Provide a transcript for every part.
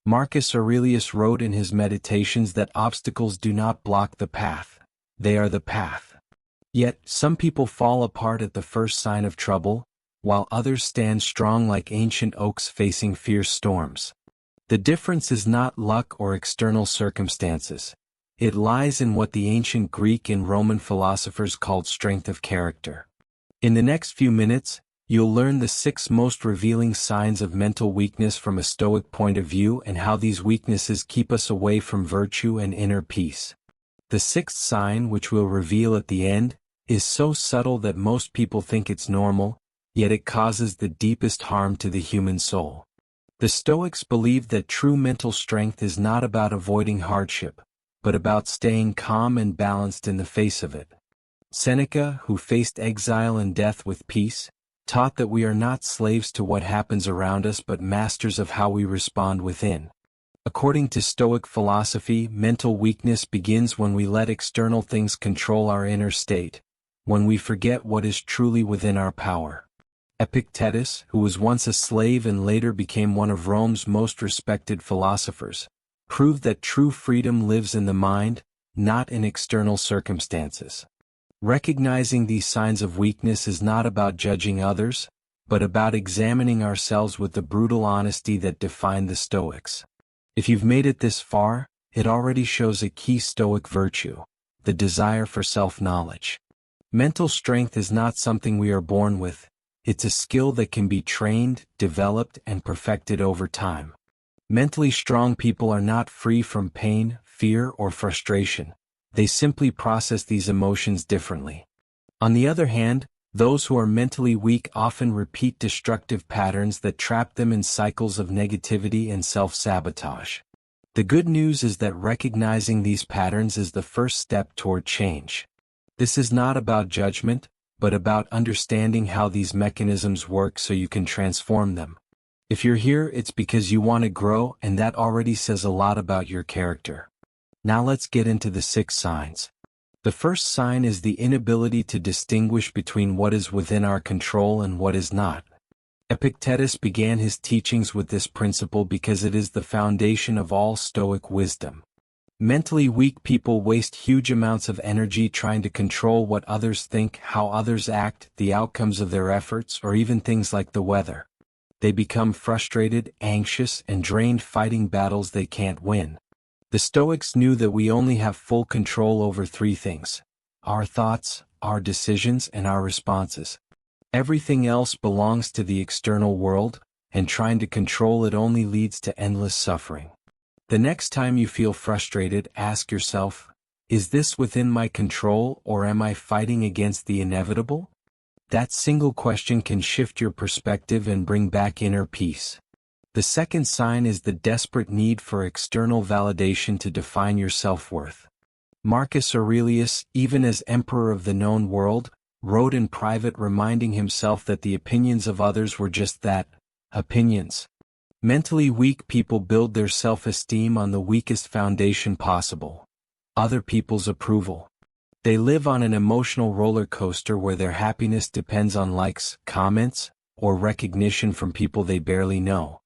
Marcus Aurelius wrote in his Meditations that obstacles do not block the path, they are the path. Yet, some people fall apart at the first sign of trouble, while others stand strong like ancient oaks facing fierce storms. The difference is not luck or external circumstances. It lies in what the ancient Greek and Roman philosophers called strength of character. In the next few minutes, you'll learn the 6 most revealing signs of mental weakness from a Stoic point of view and how these weaknesses keep us away from virtue and inner peace. The 6th sign, which we'll reveal at the end, is so subtle that most people think it's normal, yet it causes the deepest harm to the human soul. The Stoics believed that true mental strength is not about avoiding hardship, but about staying calm and balanced in the face of it. Seneca, who faced exile and death with peace, taught that we are not slaves to what happens around us but masters of how we respond within. According to Stoic philosophy, mental weakness begins when we let external things control our inner state, when we forget what is truly within our power. Epictetus, who was once a slave and later became one of Rome's most respected philosophers, proved that true freedom lives in the mind, not in external circumstances. Recognizing these signs of weakness is not about judging others, but about examining ourselves with the brutal honesty that defined the Stoics. If you've made it this far, it already shows a key Stoic virtue, the desire for self-knowledge. Mental strength is not something we are born with, it's a skill that can be trained, developed, and perfected over time. Mentally strong people are not free from pain, fear, or frustration. They simply process these emotions differently. On the other hand, those who are mentally weak often repeat destructive patterns that trap them in cycles of negativity and self-sabotage. The good news is that recognizing these patterns is the first step toward change. This is not about judgment, but about understanding how these mechanisms work so you can transform them. If you're here, it's because you want to grow, and that already says a lot about your character. Now let's get into the 6 signs. The first sign is the inability to distinguish between what is within our control and what is not. Epictetus began his teachings with this principle because it is the foundation of all Stoic wisdom. Mentally weak people waste huge amounts of energy trying to control what others think, how others act, the outcomes of their efforts, or even things like the weather. They become frustrated, anxious, and drained fighting battles they can't win. The Stoics knew that we only have full control over 3 things: our thoughts, our decisions, and our responses. Everything else belongs to the external world, and trying to control it only leads to endless suffering. The next time you feel frustrated, ask yourself, is this within my control or am I fighting against the inevitable? That single question can shift your perspective and bring back inner peace. The second sign is the desperate need for external validation to define your self-worth. Marcus Aurelius, even as emperor of the known world, wrote in private reminding himself that the opinions of others were just that, opinions. Mentally weak people build their self-esteem on the weakest foundation possible: other people's approval. They live on an emotional roller coaster where their happiness depends on likes, comments, or recognition from people they barely know.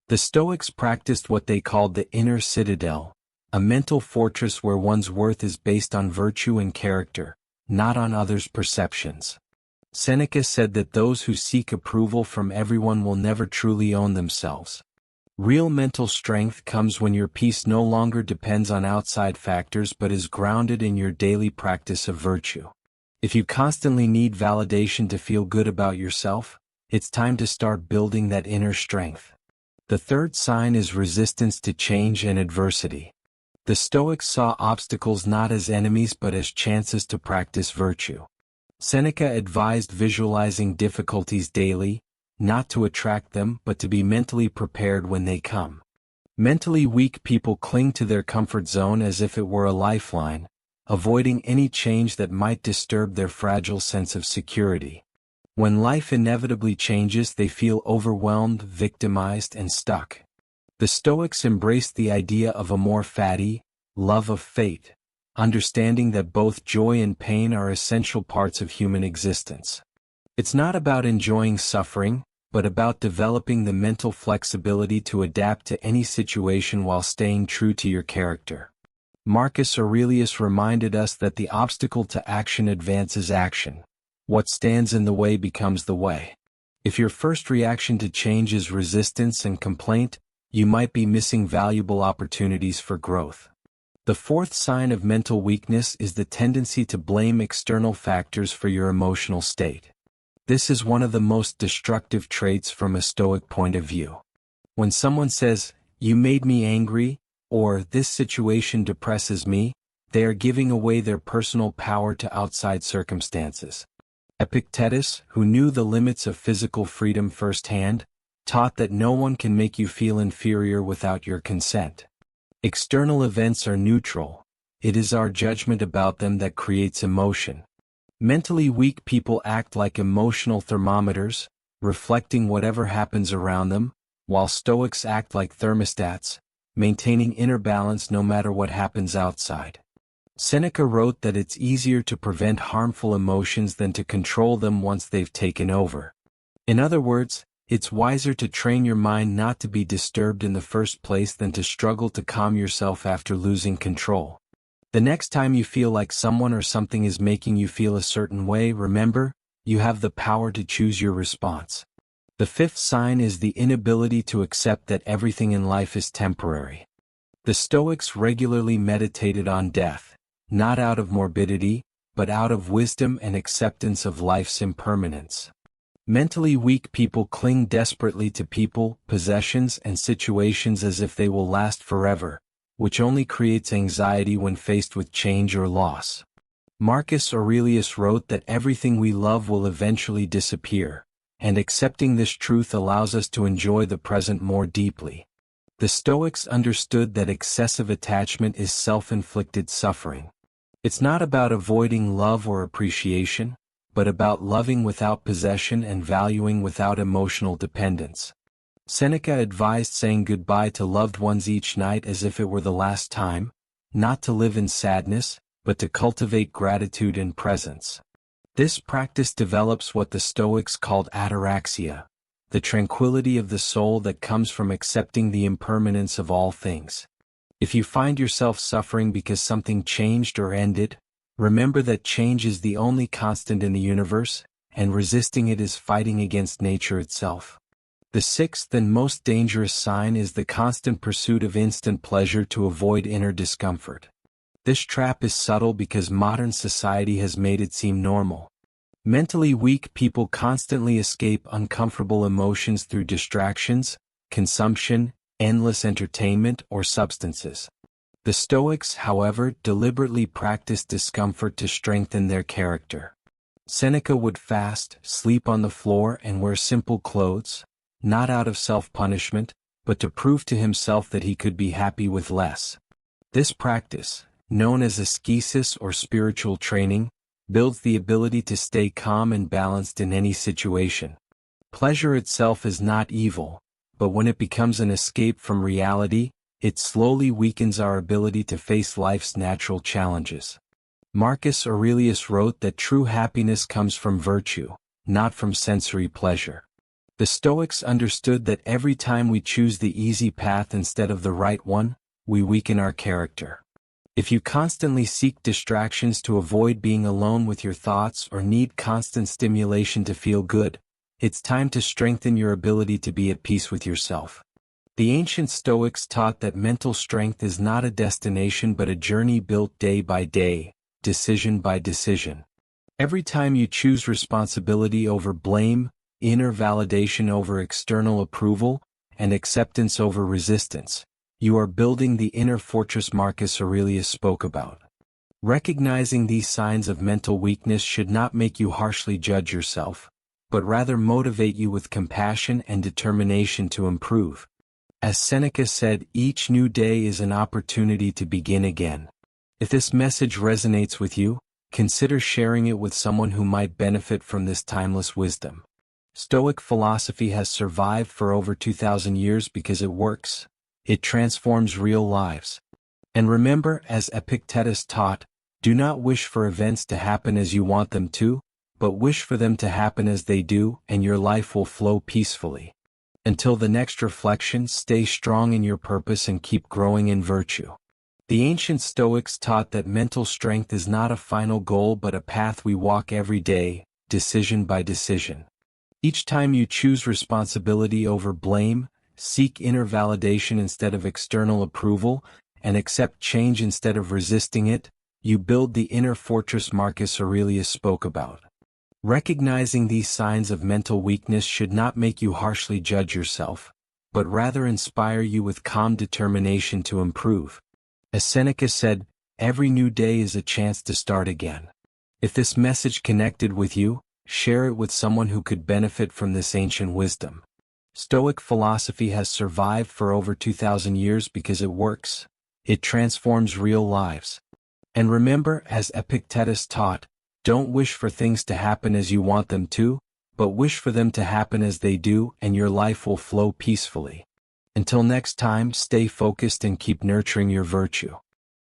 The Stoics practiced what they called the inner citadel, a mental fortress where one's worth is based on virtue and character, not on others' perceptions. Seneca said that those who seek approval from everyone will never truly own themselves. Real mental strength comes when your peace no longer depends on outside factors but is grounded in your daily practice of virtue. If you constantly need validation to feel good about yourself, it's time to start building that inner strength. The third sign is resistance to change and adversity. The Stoics saw obstacles not as enemies but as chances to practice virtue. Seneca advised visualizing difficulties daily, not to attract them but to be mentally prepared when they come. Mentally weak people cling to their comfort zone as if it were a lifeline, avoiding any change that might disturb their fragile sense of security. When life inevitably changes, they feel overwhelmed, victimized, and stuck. The Stoics embraced the idea of amor fati, love of fate, understanding that both joy and pain are essential parts of human existence. It's not about enjoying suffering, but about developing the mental flexibility to adapt to any situation while staying true to your character. Marcus Aurelius reminded us that the obstacle to action advances action. What stands in the way becomes the way. If your first reaction to change is resistance and complaint, you might be missing valuable opportunities for growth. The fourth sign of mental weakness is the tendency to blame external factors for your emotional state. This is one of the most destructive traits from a Stoic point of view. When someone says, "You made me angry," or "This situation depresses me," they are giving away their personal power to outside circumstances. Epictetus, who knew the limits of physical freedom firsthand, taught that no one can make you feel inferior without your consent. External events are neutral. It is our judgment about them that creates emotion. Mentally weak people act like emotional thermometers, reflecting whatever happens around them, while Stoics act like thermostats, maintaining inner balance no matter what happens outside. Seneca wrote that it's easier to prevent harmful emotions than to control them once they've taken over. In other words, it's wiser to train your mind not to be disturbed in the first place than to struggle to calm yourself after losing control. The next time you feel like someone or something is making you feel a certain way, remember, you have the power to choose your response. The fifth sign is the inability to accept that everything in life is temporary. The Stoics regularly meditated on death, not out of morbidity, but out of wisdom and acceptance of life's impermanence. Mentally weak people cling desperately to people, possessions, and situations as if they will last forever, which only creates anxiety when faced with change or loss. Marcus Aurelius wrote that everything we love will eventually disappear, and accepting this truth allows us to enjoy the present more deeply. The Stoics understood that excessive attachment is self-inflicted suffering. It's not about avoiding love or appreciation, but about loving without possession and valuing without emotional dependence. Seneca advised saying goodbye to loved ones each night as if it were the last time, not to live in sadness, but to cultivate gratitude and presence. This practice develops what the Stoics called ataraxia, the tranquility of the soul that comes from accepting the impermanence of all things. If you find yourself suffering because something changed or ended, remember that change is the only constant in the universe, and resisting it is fighting against nature itself. The sixth and most dangerous sign is the constant pursuit of instant pleasure to avoid inner discomfort. This trap is subtle because modern society has made it seem normal. Mentally weak people constantly escape uncomfortable emotions through distractions, consumption, endless entertainment, or substances. The Stoics, however, deliberately practiced discomfort to strengthen their character. Seneca would fast, sleep on the floor, and wear simple clothes, not out of self-punishment, but to prove to himself that he could be happy with less. This practice, known as ascesis or spiritual training, builds the ability to stay calm and balanced in any situation. Pleasure itself is not evil, but when it becomes an escape from reality, it slowly weakens our ability to face life's natural challenges. Marcus Aurelius wrote that true happiness comes from virtue, not from sensory pleasure. The Stoics understood that every time we choose the easy path instead of the right one, we weaken our character. If you constantly seek distractions to avoid being alone with your thoughts or need constant stimulation to feel good, it's time to strengthen your ability to be at peace with yourself. The ancient Stoics taught that mental strength is not a destination but a journey built day by day, decision by decision. Every time you choose responsibility over blame, inner validation over external approval, and acceptance over resistance, you are building the inner fortress Marcus Aurelius spoke about. Recognizing these signs of mental weakness should not make you harshly judge yourself, but rather motivate you with compassion and determination to improve. As Seneca said, each new day is an opportunity to begin again. If this message resonates with you, consider sharing it with someone who might benefit from this timeless wisdom. Stoic philosophy has survived for over 2,000 years because it works. It transforms real lives. And remember, as Epictetus taught, do not wish for events to happen as you want them to, but wish for them to happen as they do, and your life will flow peacefully. Until the next reflection, stay strong in your purpose and keep growing in virtue. The ancient Stoics taught that mental strength is not a final goal but a path we walk every day, decision by decision. Each time you choose responsibility over blame, seek inner validation instead of external approval, and accept change instead of resisting it, you build the inner fortress Marcus Aurelius spoke about. Recognizing these signs of mental weakness should not make you harshly judge yourself, but rather inspire you with calm determination to improve. As Seneca said, every new day is a chance to start again. If this message connected with you, share it with someone who could benefit from this ancient wisdom. Stoic philosophy has survived for over 2,000 years because it works. It transforms real lives. And remember, as Epictetus taught, don't wish for things to happen as you want them to, but wish for them to happen as they do, and your life will flow peacefully. Until next time, stay focused and keep nurturing your virtue.